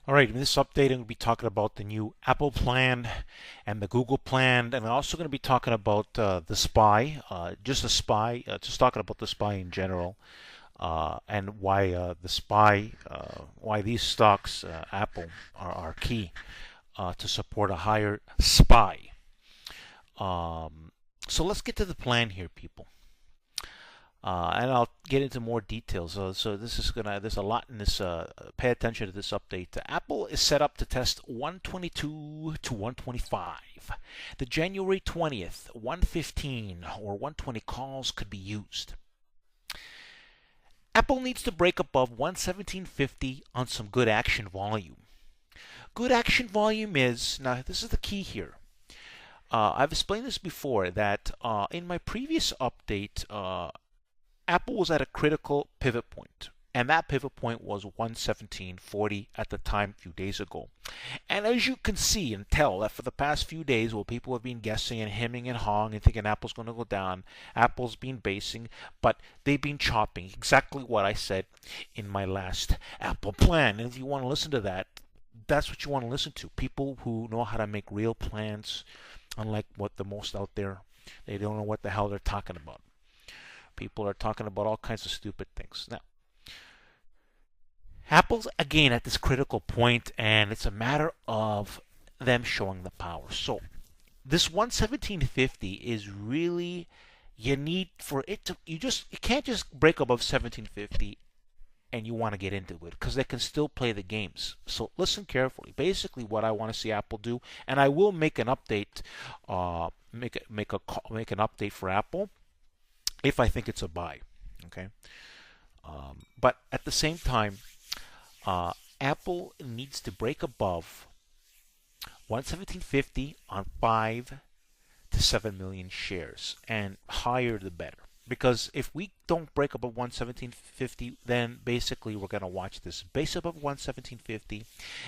All right, in this update, I'm going to be talking about the new Apple plan and the Google plan, and I'm also going to be talking about the SPY, just the SPY, just talking about the SPY in general, and why the SPY, why these stocks, Apple, are key to support a higher SPY. So let's get to the plan here, people. And I'll get into more details. So there's a lot in this. Pay attention to this update. Apple is set up to test 122 to 125. The January 20th, 115 or 120 calls could be used. Apple needs to break above 117.50 on some good action volume. Good action volume is, now this is the key here. I've explained this before that in my previous update, Apple was at a critical pivot point, and that pivot point was 117.40 at the time a few days ago. And as you can see and tell that for the past few days, well, people have been guessing and hemming and hawing and thinking Apple's going to go down. Apple's been basing, but they've been chopping. Exactly what I said in my last Apple plan. And if you want to listen to that, that's what you want to listen to. People who know how to make real plans, unlike what the most out there. They don't know what the hell they're talking about. People are talking about all kinds of stupid things. Now, Apple's again at this critical point, and it's a matter of them showing the power. So, this 117.50 is really, you need for it to, you can't just break above 17.50 and you want to get into it because they can still play the games. So listen carefully. Basically, what I want to see Apple do, and I will make an update, make an update for Apple if I think it's a buy. Okay, but at the same time, Apple needs to break above 117.50 on 5 to 7 million shares, and higher the better. Because if we don't break above 117.50, then basically we're going to watch this base above 117.50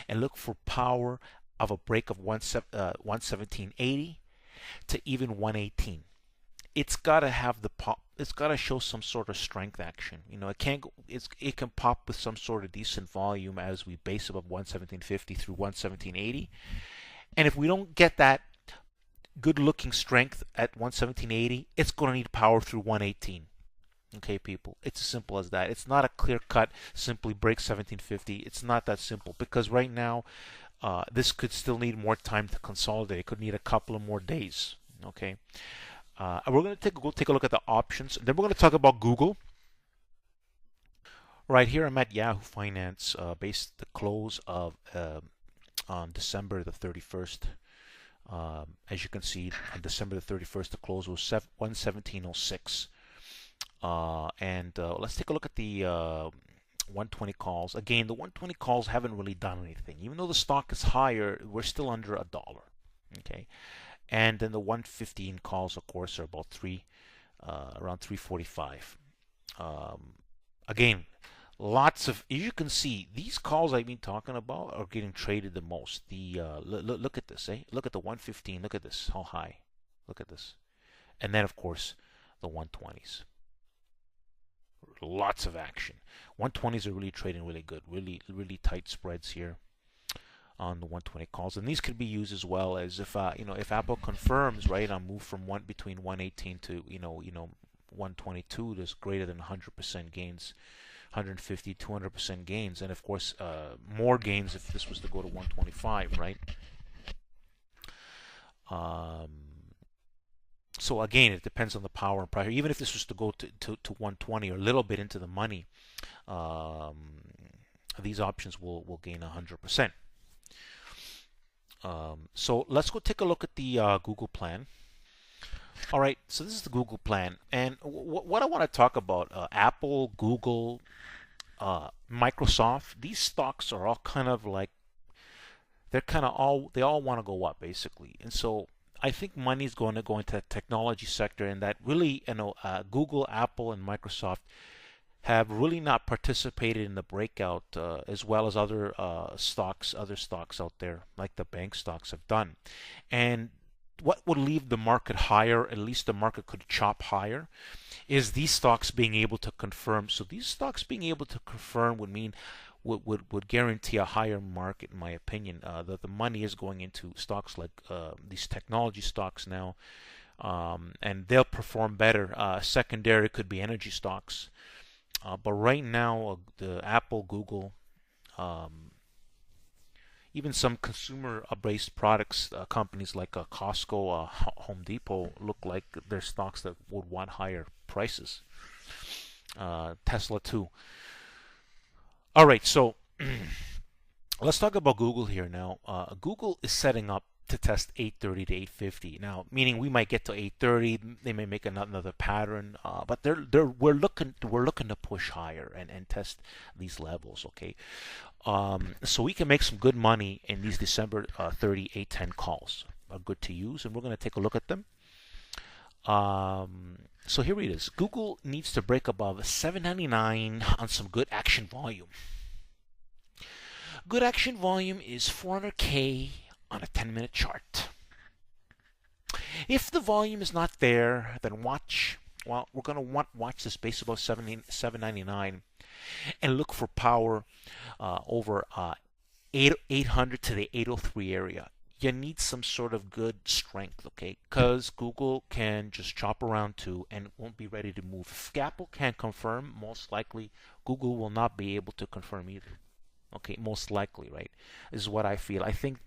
and look for power of a break of 117.80 to even 118. It's got to have the pop. It's got to show some sort of strength action. You know, it can't. It can pop with some sort of decent volume as we base above 117.50 through 117.80. And if we don't get that good-looking strength at 117.80, it's going to need power through 118. Okay, people. It's as simple as that. It's not a clear cut. Simply break 17.50. It's not that simple because right now, this could still need more time to consolidate. It could need a couple of more days. Okay. We're going to go take a look at the options. Then we're going to talk about Google. Right here, I'm at Yahoo Finance, based the close of on December the 31st. As you can see, on December the 31st, the close was 117.06. Let's take a look at the 120 calls. Again, the 120 calls haven't really done anything. Even though the stock is higher, we're still under $1. Okay. And then the 115 calls, of course, are about around 345. Again, lots of, as you can see, these calls I've been talking about are getting traded the most. Look at this, Look at the 115. Look at this, how high. Look at this. And then, of course, the 120s. Lots of action. 120s are really trading really good. Really, really tight spreads here on the 120 calls, and these could be used as well as if if Apple confirms right on move from between 118 to 122, there's greater than 100% gains, 150, 200% gains, and of course more gains if this was to go to 125, right? So again, it depends on the power and price. Even if this was to go to 120 or a little bit into the money, these options will gain 100%. So let's go take a look at the Google plan. All right, so this is the Google plan, and what I want to talk about, Apple, Google, Microsoft, these stocks are all kind of like, they all want to go up basically, and so I think money's going to go into the technology sector, and that really, Google, Apple, and Microsoft have really not participated in the breakout as well as other stocks out there, like the bank stocks have done. And what would leave the market higher, at least the market could chop higher, is these stocks being able to confirm. So these stocks being able to confirm would mean would guarantee a higher market, in my opinion. That the money is going into stocks like these technology stocks now, and they'll perform better. Secondary could be energy stocks, but right now the Apple, Google, even some consumer-based products companies like Costco, Home Depot look like they're stocks that would want higher prices. Tesla too. All right, so let's talk about Google here now. Google is setting up to test 830 to 850 now, meaning we might get to 830. They may make another pattern, but we're looking to push higher and test these levels. Okay, so we can make some good money in these December 30 810 calls. Are good to use, and we're going to take a look at them. So here it is. Google needs to break above 799 on some good action volume. Good action volume is 400K on a 10-minute chart. If the volume is not there, then watch. Well, we're going to watch this base above 799 and look for power over 800 to the 803 area. You need some sort of good strength, okay? Because Google can just chop around too and won't be ready to move. If Apple can't confirm, most likely Google will not be able to confirm either. Okay, most likely, right? This is what I feel. I think,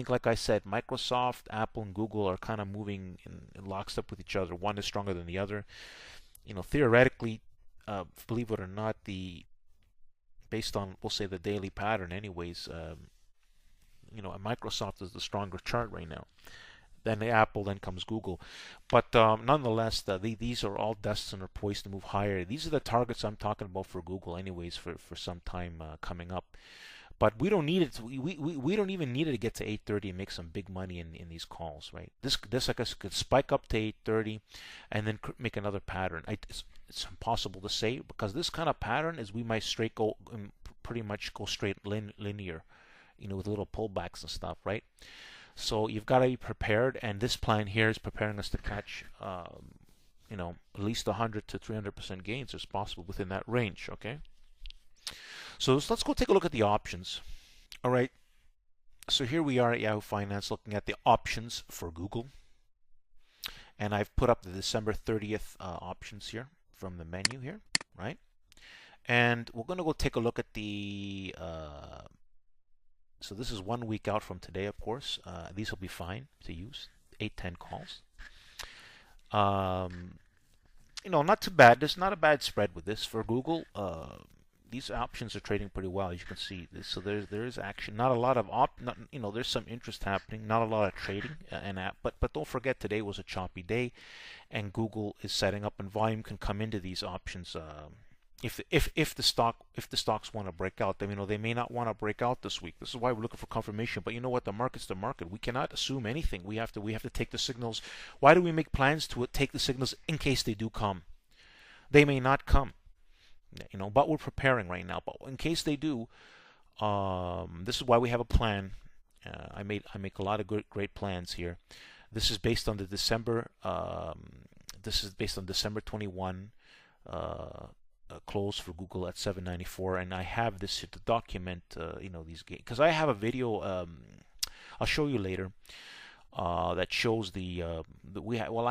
like I said, Microsoft, Apple, and Google are kind of moving in lockstep with each other. One is stronger than the other. Theoretically, believe it or not, based on, we'll say, the daily pattern anyways, Microsoft is the stronger chart right now. Then Apple, then comes Google. But nonetheless, these are all destined or poised to move higher. These are the targets I'm talking about for Google anyways for some time coming up. But we don't need it. We don't even need it to get to 830 and make some big money in these calls, right? This I guess could spike up to 830 and then make another pattern. It's impossible to say because this kind of pattern is we might pretty much go straight linear, with little pullbacks and stuff, right? So you've got to be prepared, and this plan here is preparing us to catch, at least 100 to 300% gains as possible within that range, okay? So let's go take a look at the options. All right, so here we are at Yahoo Finance looking at the options for Google. And I've put up the December 30th options here from the menu here, right? And we're going to go take a look at the... So this is 1 week out from today, of course. These will be fine to use. 810 calls. Not too bad. There's not a bad spread with this for Google. These options are trading pretty well, as you can see. So there is action. Not a lot of there's some interest happening. Not a lot of trading but don't forget today was a choppy day, and Google is setting up, and volume can come into these options. If the stocks want to break out, they may not want to break out this week. This is why we're looking for confirmation. But you know what? The market's the market. We cannot assume anything. We have to take the signals. Why do we make plans to take the signals in case they do come? They may not come, but we're preparing right now. But in case they do, this is why we have a plan. I make a lot of great plans here. This is based on the December. This is based on December 21. Close for Google at 794, and I have this to document these gains because I have a video I'll show you later that shows I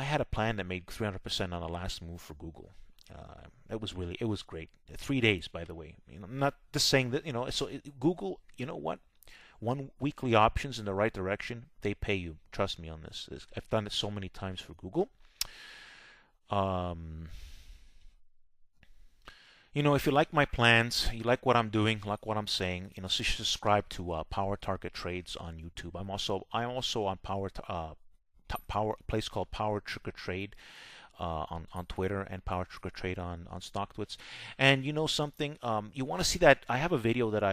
had a plan that made 300% on the last move for Google. It was great. 3 days, by the way. Not just saying that so Google, you know what, 1 weekly options in the right direction, they pay you. Trust me on this. I've done it so many times for Google. If you like my plans, you like what I'm doing, like what I'm saying, so subscribe to Power Target Trades on YouTube. I'm also on Power place called Power Trigger Trade on Twitter, and Power Trigger Trade on StockTwits. And something, you want to see that I have a video that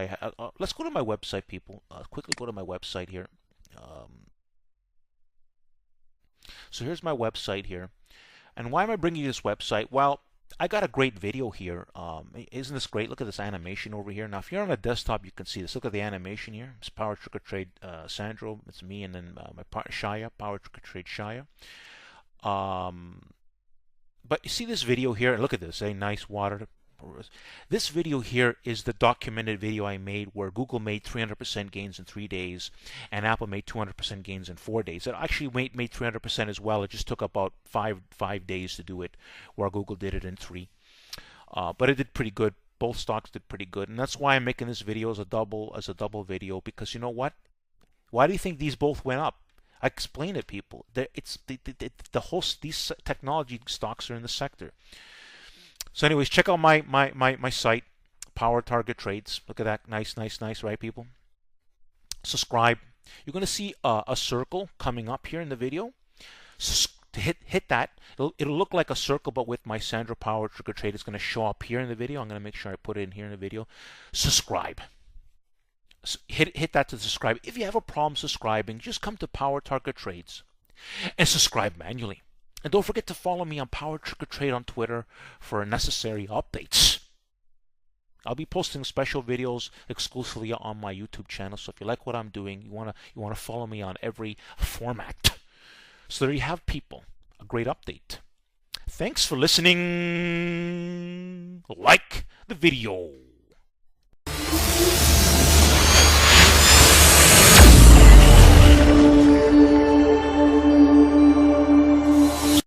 let's go to my website, people. Quickly go to my website here. So here's my website here. And why am I bringing you this website? Well, I got a great video here. Isn't this great? Look at this animation over here. Now, if you're on a desktop, you can see this. Look at the animation here. It's Power Trigger Trade Sandro. It's me, and then my partner Shaya, Power Trigger Trade Shaya. But you see this video here, and look at this. Nice water This video here is the documented video I made where Google made 300% gains in 3 days and Apple made 200% gains in 4 days. It actually made 300% as well. It just took about five days to do it, where Google did it in 3. But it did pretty good. Both stocks did pretty good, and that's why I'm making this video as a double video, because you know what? Why do you think these both went up? I explain it, people. It's these technology stocks are in the sector. So anyways, check out my site, Power Target Trades. Look at that. Nice, right, people? Subscribe. You're going to see a circle coming up here in the video. Hit that. It'll look like a circle, but with my Sandra Power Trigger Trade, it's going to show up here in the video. I'm going to make sure I put it in here in the video. Subscribe. Hit that to subscribe. If you have a problem subscribing, just come to Power Target Trades and subscribe manually. And don't forget to follow me on Power Trigger Trade on Twitter for necessary updates. I'll be posting special videos exclusively on my YouTube channel. So if you like what I'm doing, you wanna follow me on every format. So there you have, people. A great update. Thanks for listening. Like the video.